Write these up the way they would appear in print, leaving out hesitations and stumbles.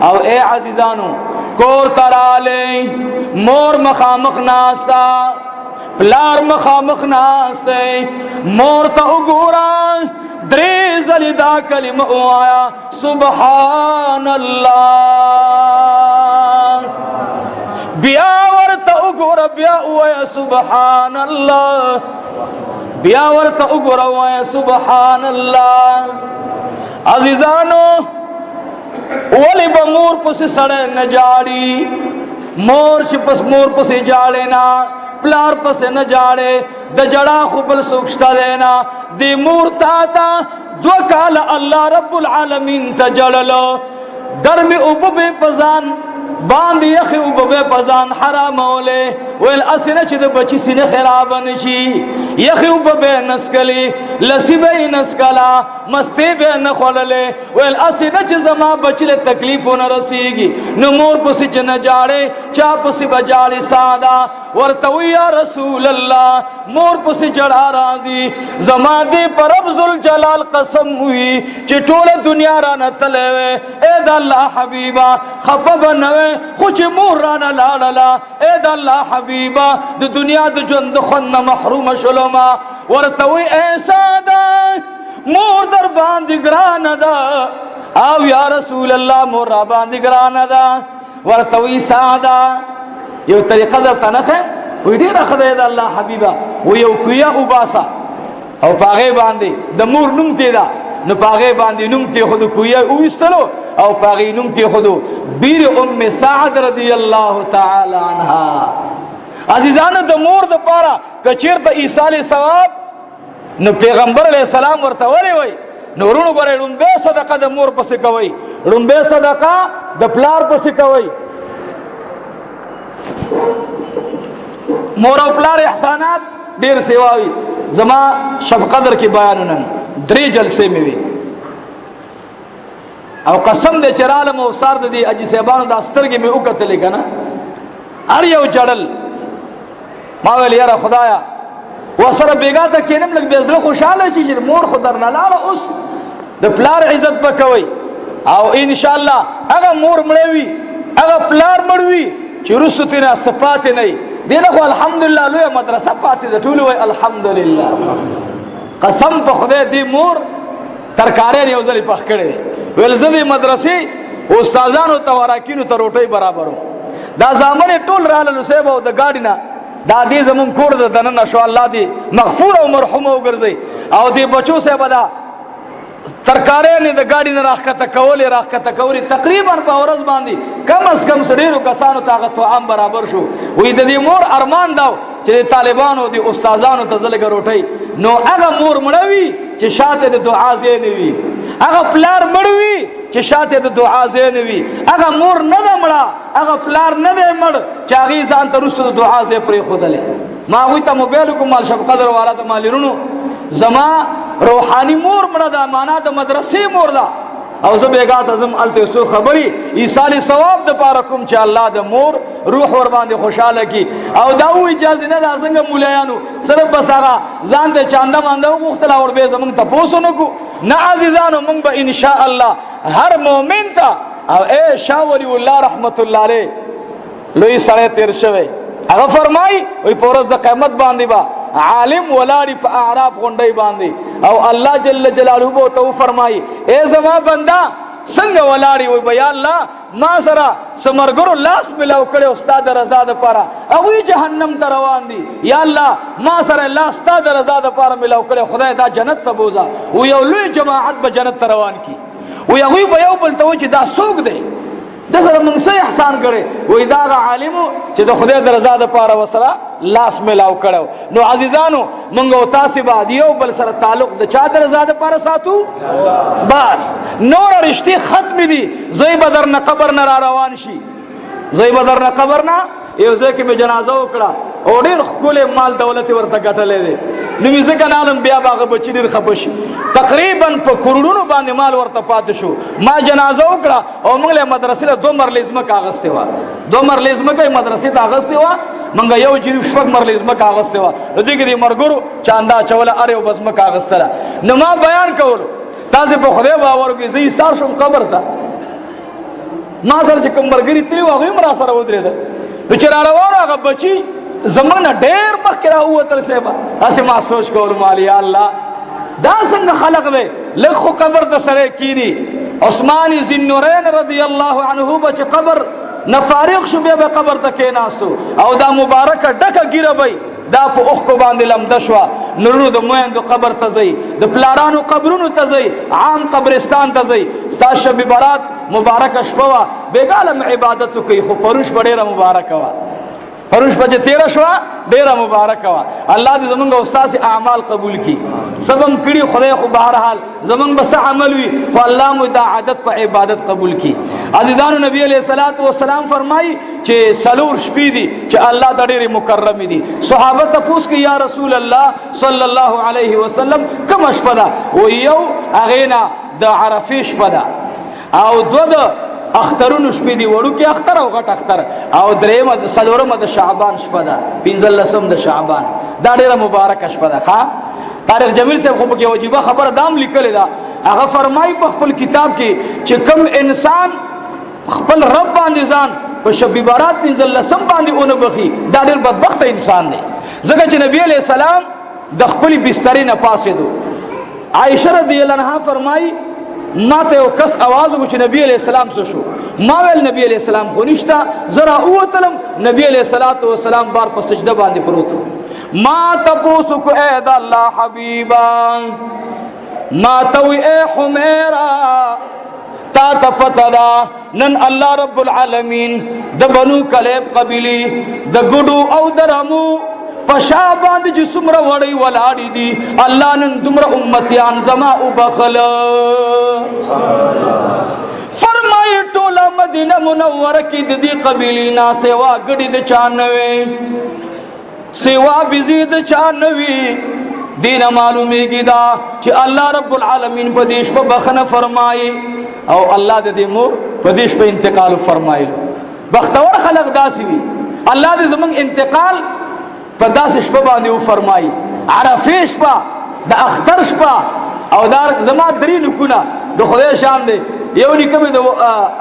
او اے عزیزانو کور ترالے مور مخامخ ناستا پلار مخامخ ناستے مور تا اگورا درے زلی دا کلمہ آیا سبحان اللہ بیا ورتا اگورا بیا آیا سبحان اللہ بیا ورتا اگورا آیا سبحان اللہ عزیزانو ولی با مور پسی سڑے نجاڑی مور چی پس مور پسی جاڑے نا پلار پسی نجاڑے دا جڑا خوبل سوکشتا دینا دی مور تاتا دو کال اللہ رب العالمین تا جڑلو درمی اوببے پزان باندی یخی اوببے پزان حرام ہولے ویل اسینا چی دا بچی سینے خرابن چی یخی اوببے نسکلی لسی بے نسکلا مستی بے نخوللے ویل اسینا چی زمان بچی لے تکلیفو نرسیگی نمور پسی چی نجاڑے چا پسی بجاڑی سادا ورتوی یا رسول اللہ مور پسی جڑا رازی زمان دی پر ابزل جلال قسم ہوئی چی ٹول دنیا رانا تلوے اے دا اللہ حبیبا خفا بنوے خوچ مور رانا لاللا اے دا اللہ حبیبا دی دنیا دی جند خون محروم شلوما ورتوی ایسا دا مور در باندی گران دا آو یا رسول اللہ مور را باندی گران دا ورتوی سادا یو طریقہ در تنخ ہے وی دیر اخده دا اللہ حبیبا وی یو کویا اوباسا او پاغی باندی دا مور نم تیدا نو پاغی باندی نم تی خودو کویا اوستلو او پاغی نم تی خودو بیر ام سعد رضی اللہ تعالی عنہا عزیزان دا مور دا پارا کچیر تا ایسالی ثواب نو پیغمبر علیہ السلام ورطولی وی نو رونو برای رنبے صدقہ دا مور پسی کوئی رنبے صدقہ دا پلار پسی کوئی مور او پلار احسانات دیر سیواوی زما شب قدر کی بیانونن دری جلسے میں بھی او قسم دے چرالم او سارد دی اجی سیبانو دا سترگی میں اکتلے کنا ار یو جڑل ماویل یارا خدایا وصر بیگا تا کینم لگ بیزلو خوشحالا چیزر مور خودر نلالا اس دا پلار عزت بکوئی او انشاءاللہ اگا مور مڑوی اگا پلار مڑوی چی رسو تینا سپاتی نئی دینا خو الحمدللہ لویا مدرسہ پاتی دا طولو وی الحمدللہ قسم پا خدای دی مور ترکارین یوزلی پخ کرے ویلزدی مدرسی استازانو تا وراکینو تا روٹی برابرو دا زامن طول راللو سیباو دا گاڑینا دا دی زمون کور دا دنن شو اللہ دی مغفور و مرحوم و گرزی او دی بچو سیبا دا ترکارین دا گاڑی نه راخکته کولی تقریبا په ورځ باندې کم از کم سړیرو کسانو طاقت او عام برابر شو وې د دې مور ارمان داو چې طالبانو دي استادانو ته زلګ روټي نو هغه مور مړوي چې شاته د دعا زې نه وي هغه پلار مړوي چې شاته د دعا زې نه وي هغه مور نه مړه هغه پلار نه مړ چې هغه ځان ته رسو د دعا زې پرې خودلې ما وې ته موبایل کوم مال شب قدر والا ته مالرونو زما روحانی مور مړه د امانات مدرسې مور دا او زه بیګات ازم الته سو خبري ایصال ثواب د پاره کوم چې الله د مور روح ور باندې خوشاله کی او دا و اجازه نه څنګه مولایانو صرف بس هغه ځان ته چاندا ماندا مختلا ور به زمون ته پوسونو کو نه عزیزانو مونږ به ان شاء الله هر مؤمن ته او اے شاولی الله رحمت الله علیه لوی سره تیر شوی هغه فرمای وي پورز د قیامت باندې با عالم ولاړی په اعراب غونډي باندې او الله جل جلاله بو تو فرمای اے زما بندا څنګه ولاړی وي بیا الله ما سره سمرګرو لاس ملاو کړي استاد رضا د پاره او جهنم ته روان دي یا الله ما سره لاس استاد رضا د پاره ملاو کړي خدای دا جنت ته بوزا او یو لوی جماعت به جنت ته روان کی او یو به یو بل ته چې دا سوق دی د سره موږ څه احسان کړي وای دا عالمو چې د خدای د رضا د پاره وسره لاس ملاو کړو نو عزیزانو موږ او تاسو باندې یو بل سره تعلق د چا د رضا د پاره ساتو بس نور رشتي ختم دي زوی بدر نه قبر نه را روان شي زوی بدر نه قبر نه یو ځکه می جنازه وکړه او ډیر خپل مال دولت ورته ګټلې دي نو می ځکه نالم بیا باغ بچی ډیر خپش تقریبا په کروڑونو باندې مال ورته پات شو ما جنازه وکړه او موږ له مدرسې له 2 مرلیزمه کاغذ ته و 2 مرلیزمه کې مدرسې ته کاغذ ته و موږ یو جریب شپږ مرلیزمه کاغذ ته و دغه دې مرګرو چاندا چوله اره او بسمه کاغذ ته نو ما بیان کول تاسو په خدای باور کې زی سار شم قبر ته ما سره چې کوم مرګري تری واغې مرا سره ودرېده نو چې را روان هغه بچي زمانه ډېر مخکې راووتل سیبا هسې ما سوچ کولو مال یا الله دا څنګه خلق دی لږ خو قبر ته سړی کینی عثمان ذی النورین رضی الله عنه به چې قبر نه فارغ شو بیا به قبر ته کېناستو او دا مبارکه ډکه ګیره به دا په اوښکو باندې لمده شوه نورونو د مویندو قبر ته ځئ د پلارانو قبرونو ته ځئ عام قبرستان ته ځئ ستا شب برات مبارکه شپه وه بېګالم عبادت وکوئ خو پروش به ډېره مبارکه وه پروش به چې تېره شوه ډېره مبارکه وه الله دې زمونږ او ستاسې اعمال قبول کړي سبم کړي خدای خو بهرحال زمونږ به څه عمل وي خو الله مو دا عادت په عبادت قبول کړي عزیزانو نبی علیہ الصلوۃ والسلام فرمایي چې څلور شپې دي چې الله د ډېرې مکرمې دي صحابه تپوس کوي یا رسول الله صلی الله علیه وسلم کومه شپه ده و یو هغې نه د عرفې شپه ده او دوه د اخترونو شپې دي وړوکې اختر او غټ اختر او درېیمه څلورمه د شعبان شپه ده پنځلسم د شعبان دا ډېره مبارکه شپه ده ښه طارق جمیل صاحب خو پکې عجیبه خبره دام لیکلې ده هغه فرمایي په خپل کتاب کې چې کوم انسان خپل رب باندې ځان په شب برات پنځلسم باندې اونه بخي دا ډېر بدبخته انسان دی ځکه چې نبی علیہ السلام د خپلې بسترې نه پاسېدو عایشه رضی الله عنها فرمایي ما ته یو کس आवाज وکړ چې نبی علیہ السلام څه شو ما ویل نبی علیہ السلام خو نشته زرا اوتلم نبی علیہ الصلوۃ والسلام بار په سجده باندې پروت ما تپوسو کو اے د الله حبیبا ما توي اے حمیرا تا تفتدا نن الله رب العالمین د بنو کلیب قبیلی د ګډو او درمو پشا باندې چې څومره وړي ولاړې دي الله نن دومره امتیان زما وبخل فرمایي ټوله مدینه منوره کې د دې قبیلې نه سوا ګډې د چا نه وي سوا بزي د چا نه وي دینه معلومیږي دا چې الله رب العالمین په دې شپه بخنه فرمایي او الله د دې مور په دې شپه انتقال فرمایلو بختور خلق داسې وي الله دې زمونږ انتقال په داسې شپه باندې وفرمایي عرفې شپه د اختر شپه او دا زما درې نکونه د خدای شان دی یو نیکه مې د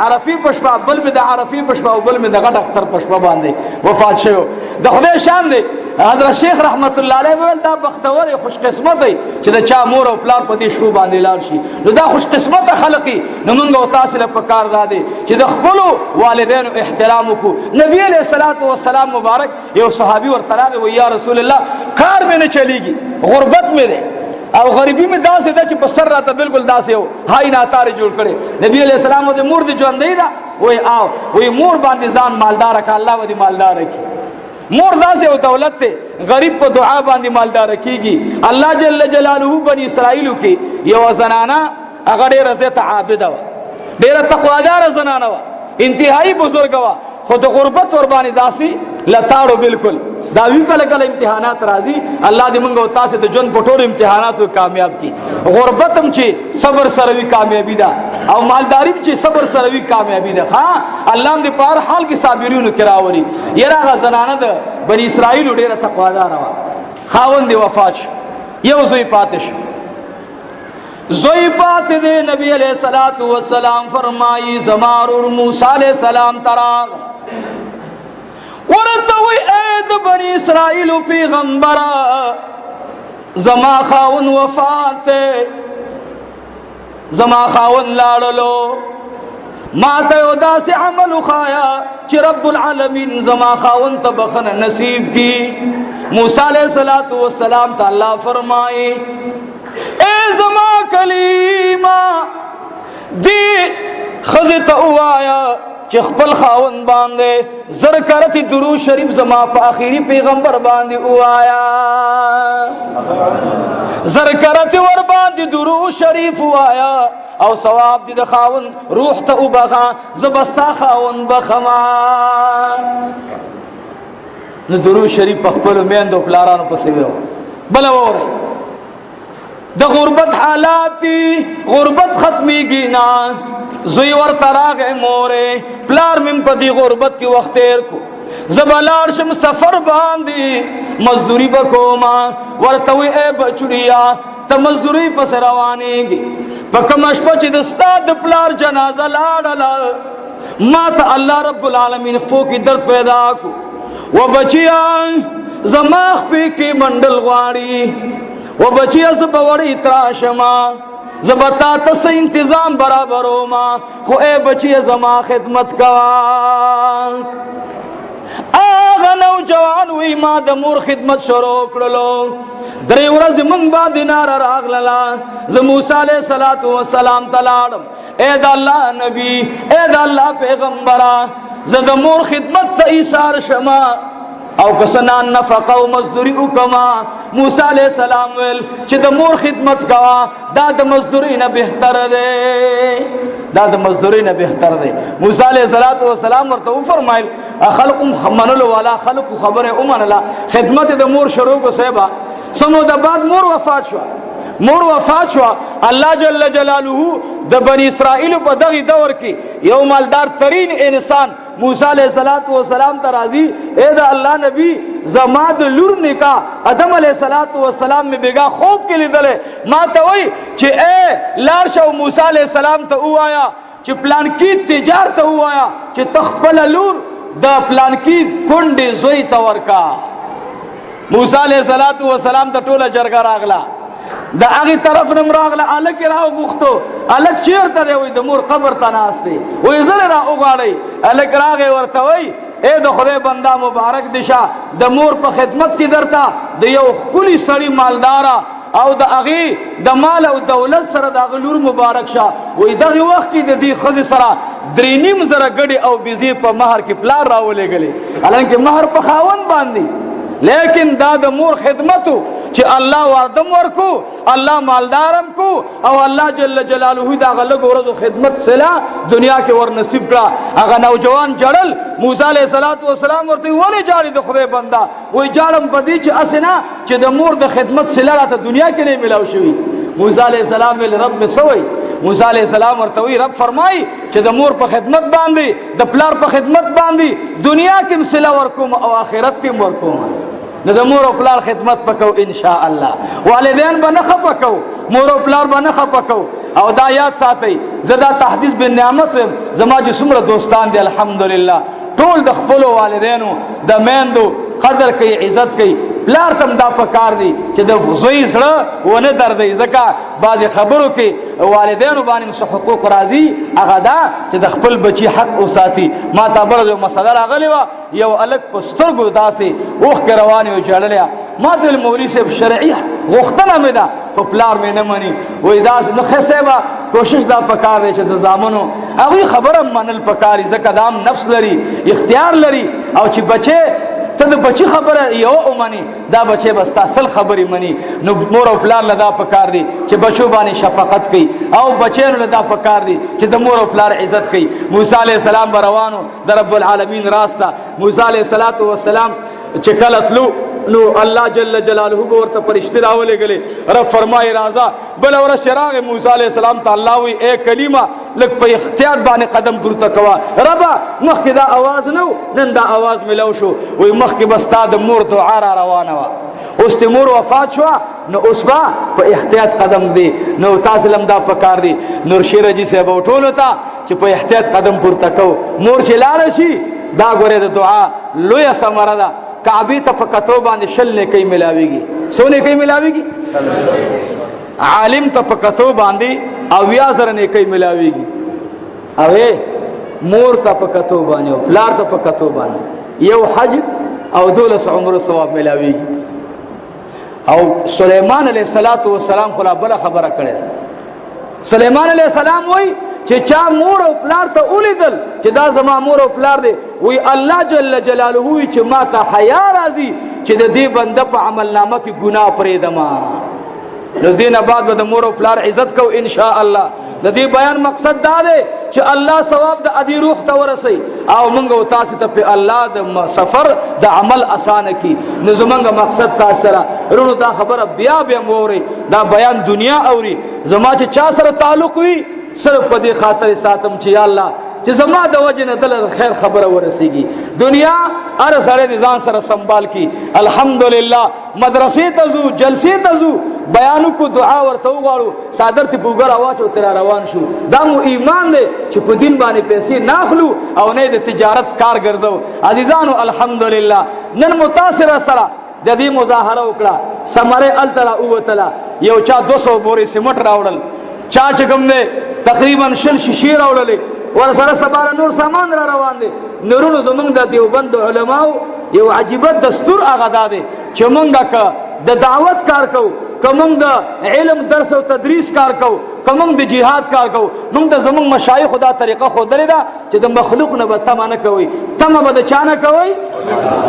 عرفې په شپه بل مې د عرفې په شپه او بل مې د غټ اختر په شپه باندې وفات شوی د خدای شان دی حضرت شیخ رحمت الله علیه ویل دا بختور خوش قسمت دی چې د چا مور او پلار په دې شپو باندې لاړ شي نو دا خوش قسمت خلقي نو موږ او تاسو له پکار دادې چې د خپل والدینو احترام وکړو نبی علیہ الصلوۃ والسلام مبارک یو صحابي ورته راغی و یا رسول الله کار مې نه چلیږي غربت مې ده او غریبی مې داسې ده چې په سر راته بالکل داسې یو هاي ناتارې جوړ کړي نبی علیہ السلام د مور د ژوندۍ ده وای آو وای مور باندې ځان مالدار کړه الله دې مالدار کړي مور داسې او دولت ته غریب په دعا باندې مالدار کیږي الله جل جلاله بني اسرائیل کې یو زنانه هغه ډېره زیاته عابده وه ډېره تقوادار زنانه وه انتهایی بزرګ وه خو د غربت ور باندې داسې لتاړو بالکل دا وی کله کله امتحانات راځي الله دې موږ او تاسو د ژوند په ټولو امتحاناتو کامیاب کړي غربت هم چې صبر سره وی کامیابی ده او مالداری چې صبر سره وی کامیابی ده ها الله دې په هر حال کې صابرینو کراوري یره غ زنانه ده بنی اسرائیل ډېره تقوادار وه خاوند دې وفات شو یو زوی پاتې شو زوی پاتې دې نبی علیہ الصلوۃ والسلام فرمایي زمارور موسی علیہ السلام تراغ ورته وی اے د بنی اسرائیل پیغمبر زما خاون وفات زما خاون لاړلو ما ته یو داسې عمل وخایا چې رب العالمین زما خاون ته بخنه نصیب کی موسی علیہ الصلوۃ والسلام ته الله فرمایي اے زما کلیمه دی خزته وایا چې خپل خاون باندې زر کرتی درود شریف زما په اخیری پیغمبر باندې وایا زر کرتی ور باندې درود شریف وایا او ثواب دې د خاون روح ته وبغا زبستا خاون بخما نو درود شریف په خپل میندو پلارانو پسې وو بل وره د غربت حالاتي غربت ختميږي نه زوی ورته راغی مورې پلار مم په دې غربت کې وخت تیر کو زبلار شم سفر باندې مزدوری وکوما ورته وی اے بچړیا ته مزدوری پس روانېږي په کوم شپه چې د استاد پلار جنازه لاړله ما تا اللہ رب العالمین خپو کی درد پیدا کو و بچیا زماخ پی کی منڈل غاڑی و بچیا زبوڑی تراشما زبتا تس انتظام برابرو ما خو اے بچیا زما خدمت کوا آغا نوجوان وی ما د مور خدمت شروع کړلو درې ورځې مونږ باندې نار راغللا ز موسی علیہ الصلوۃ والسلام تلاړم اے د الله نبی اے د الله پیغمبره ز د مور خدمت ته ایثار شما او کسنان نفقه او مزدوری وکما موسی علیہ السلام ول چې د مور خدمت کوا دا د مزدوری نه بهتر دی دا د مزدوری نه بهتر دی موسی علیہ السلام ورته فرمایل خلق منلو والا خلق خبره اومنلا خدمت د مور شروع کو سیبا سمو د بعد مور وفات شو الله جل جلاله د بنی اسرائیل په دغه دور کې یو مالدار ترین انسان موسی علیہ السلام ته راضی اے دا اللہ نبی زما د لور نکاح آدم علیہ السلام میں بیگا خوب کې لیدل ما ته وای چې اے لار شو موسی علیہ السلام ته وایا چې پلان کې تجارت ته وایا چې تخپل لور د پلان کې کونډې زوی ته ورکا موسی علیہ السلام ته ټوله جرګه راغلا دا هغه طرف نم راغله الک راو غوښتو الک چیرته دی وای د مور قبر ته ناشته وای زره را وګاړی الک راغه ورته وای اے د خدای بندا مبارک دشه د مور په خدمت کې درتا د یو خولي سړی مالدارا او د هغه د مال او دولت سره د غلور مبارک شه وای دغه وخت کې د دې خزي سره درینیم زره غړي او بيزي په مہر کې پلار راولې غلي الانکه مہر په خاون باندې لیکن دا د مور خدمتو چې الله وردم ورکو الله مالدارم کو او الله جل جلاله دا غلګ ورځو خدمت سلا دنیا کې ور نصیب کړه هغه نوجوان جړل موسی علیہ السلام ورته ولې جاړي د خدای بندا وای جاړم پدې چې اسنه چې د مور د خدمت سلا راته دنیا کې نه ملاو شوی موسی علیہ السلام ول رب سوي موسی علیہ السلام ورته وی رب فرمای چې د مور په خدمت باندې د پلار په خدمت باندې دنیا کې سلا ورکوم او آخرت کې ورکوم نو د مور او پلار خدمت پکو ان شاء الله والدین باندې خپکو مور او پلار باندې خپکو او دا یاد ساتي زدا تحدیث بالنعمت زما چې څومره دوستان دي الحمدلله ټول د خپل والدینو د میندو قدر کوي عزت کوي پلار تم دا پکار دي چې د زوی سره ونه دردي ځکه بعض خبرو کې والدینو باندې حقوق راځي هغه دا چې د خپل بچي حق اوساتي ما ته بل یو مسله راغلی و یو الک پسترګو داسې اوخ کې رواني او جړلیا ما د مولوی صاحب شرعي غوښتنه مې ده خو پلار مې نه مني وای دا نو خسبه کوشش دا پکار دی چې د زامنو هغه خبره منل پکاري ځکه دام نفس لري اختیار لري او چې بچي ته د بچی خبره یو اومني دا بچي بس تاسل خبري مني نو مور او پلار لدا پکار دي چې بچو باندې شفقت کوي او بچیانو لدا پکار دي چې د مور او پلار عزت کوي موسی عليه السلام روانو د رب العالمین راسته موسی عليه السلام چې کله تلو نو الله جل جلاله ورته فرشتي راولې غلي رب فرمای راځه بل ور شراغ موسی عليه السلام ته الله وی اے کلمه لک په احتیاط باندې قدم پورته کوا ربا مخکې دا आवाज نو نن دا आवाज ملو شو وی مخکې بس تا د مور دعا را روانه وا اوس ته مور وفات شو نو اوس با په احتیاط قدم دی نو تاسو لم دا پکار دی نور شیرجی صاحب ټولو ته چې په احتیاط قدم پورته کو مور چې لار شي دا غره د دعا لوی ثمره ده کعبه ته په کتو باندې شل نه کوي ملاويږي سونه کوي ملاويږي عالم ته په کتو باندې او یا زر نه کوي ملاويږي اوه مور ته په کتو باندې او پلار ته په کتو باندې یو حج او دولس عمر ثواب ملاويږي او سليمان عليه السلام خلا بل خبره کړه سليمان عليه السلام وای چې چا مور او پلار ته اولیدل چې دا زما مور او پلار دی وی الله جل جلاله وی چې ما ته حیا راځي چې د دې بنده په عمل نامه کې ګناه پرېدما نو دینه بعد به د مور او پلار عزت کو ان شاء الله د دې بیان مقصد دا دی چې الله ثواب د ادي روح ته ورسي او موږ او تاسو ته په الله د سفر د عمل اسانه کی نو زمونږ مقصد تاسو سره ورونو دا خبره بیا موري دا بیان دنیا اوري زما چې چا سره تعلق وي صرف په دې خاطر ساتم چې یا الله چې زما د وجه نه دل خیر خبره ورسیږي دنیا ار سره ځان سره سنبال کی الحمدلله مدرسې ته زو جلسې ته زو بیانو کو دعا ورته وغواړو صادر ته پوګر اواچو تر روان شو دا مو ایمان دی چې په دین باندې پیسې ناخلو او نه د تجارت کار ګرځو عزیزانو الحمدلله نن متاثر سره د دې مظاهره وکړه سمره الترا اوتلا یو چا 200 بوري سیمټ راوړل چا چې کوم نه تقریبا شل شیشې راوړلې ور سره سبا نور سامان را روان دي نورونو زمونږ د دیوبند علماو یو عجیبه دستور هغه داده چې مونږه د دعوت کار کوو کوم د علم درس او تدریس کار کو کوم د جهاد کار کو موږ د زمون مشایخ دا طریقه خو درې دا چې د مخلوق نه به تمه نه کوي تمه به د چا نه کوي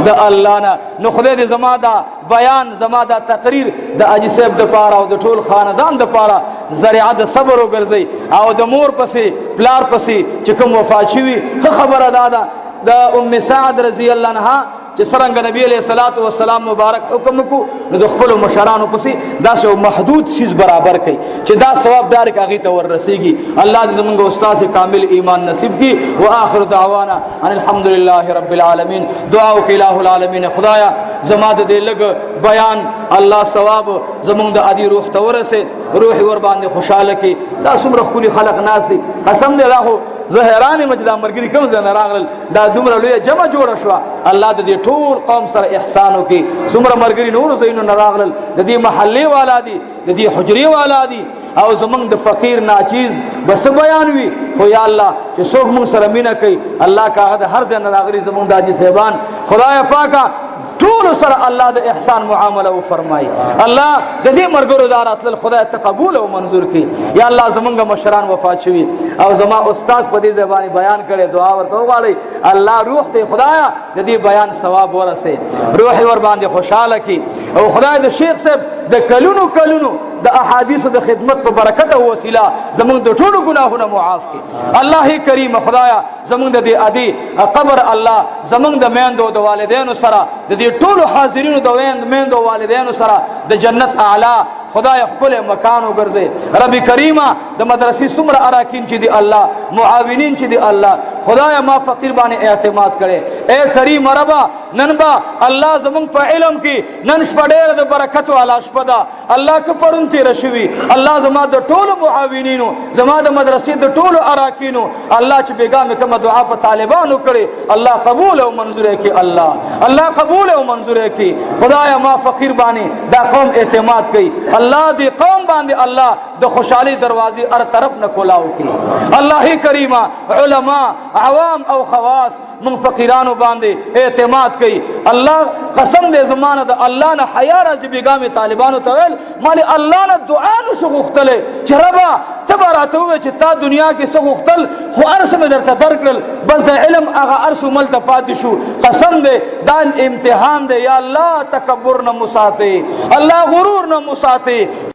د الله نه نو خدای دې زما دا بیان زما دا تقریر د اجي صاحب د پاره او د ټول خاندان د پاره ذریعہ د صبر وګرځي او د مور پسې پلار پسې چې کوم وفات شوی خبره دادا د ام سعد رضی الله عنها چې څنګه نبی علیہ الصلوۃ والسلام مبارک حکم کو نو د خپل مشرانو پسې دا شو محدود چیز برابر کړي چې دا ثواب دار کاږي ته ور رسیږي الله دې زموږ استاد کامل ایمان نصیب کړي واخر دعوانا ان الحمدلله رب العالمین دعا وکي الہ العالمین خدایا زما د دې لګ بیان الله ثواب زموږ د ادي روح ته ورسه روح ور باندې خوشاله کړي دا څومره خولي خلق ناس دي قسم دې راهو زهرانه مجدا مرګري کوم زنه راغل دا دومره لوی جمع جوړ شو الله دې ټول قوم سره احسان وکي څومره مرګري نور زینو راغل د دې محلي والا دي د دې حجري والا دي او زمنګ د فقیر ناچیز بس بیان وی خو یا الله چې څوک مون سره مینا کوي الله کا هر ځای راغلي زمونږ داجی صاحبان خدای پاکا ټول سره الله د احسان معامله او فرمای الله د دې مرګرو دارات خدای تقبل او منظور کړي یا الله زمونږ مشران وفات شوي او زما استاد په دې زبانه بیان کړي دعا ورته وغواړي الله روح ته خدایا د دې بیان ثواب ورسه روح ور باندې خوشاله کړي او خدای د شیخ صاحب د کلونو د احادیث د خدمت په برکت او وسیله زمونږ د ټولو ګناهونو معاف کړي الله کریم خدایا زمونږ د دې ادي قبر الله زمونږ د میندو د والدینو سره د دې ټولو حاضرینو د میندو والدینو سره د جنت اعلی خدای خپل مکان وګرځي رب کریمه د مدرسې څومره اراکین چې دی الله معاونین چې دی الله خدای ما فقیر باندې اعتماد کړي اے کریم ربا نن با الله زمون په علم کې نن شپه ډېر د برکت والا شپه ده الله که پرون تیر شوي الله زما د ټولو معاونینو زما د مدرسې د ټولو اراکینو الله چې بیګا کوم دعا په طالبانو کړي الله قبول او منظور کړي الله قبول او منظور کړي خدای ما فقیر باندې دا قوم اعتماد کوي الله دې قوم باندې الله د خوشحالي دروازې هر طرف نه کولاو کړي الله کریمه علما عوام او خواص من فقیرانو باندې اعتماد کوي الله قسم دې زمانه د الله نه حیا راځي بیګامه طالبانو ته ویل مال الله نه دعا نشو غختله چې ربا تبراته وي چې تا دنیا کې څه غختل خو ارسم درته درکل بل د علم هغه ارسو مل ته پاتې شو قسم دې دا امتحان دې یا الله تکبر نه مساته الله غرور نه مساته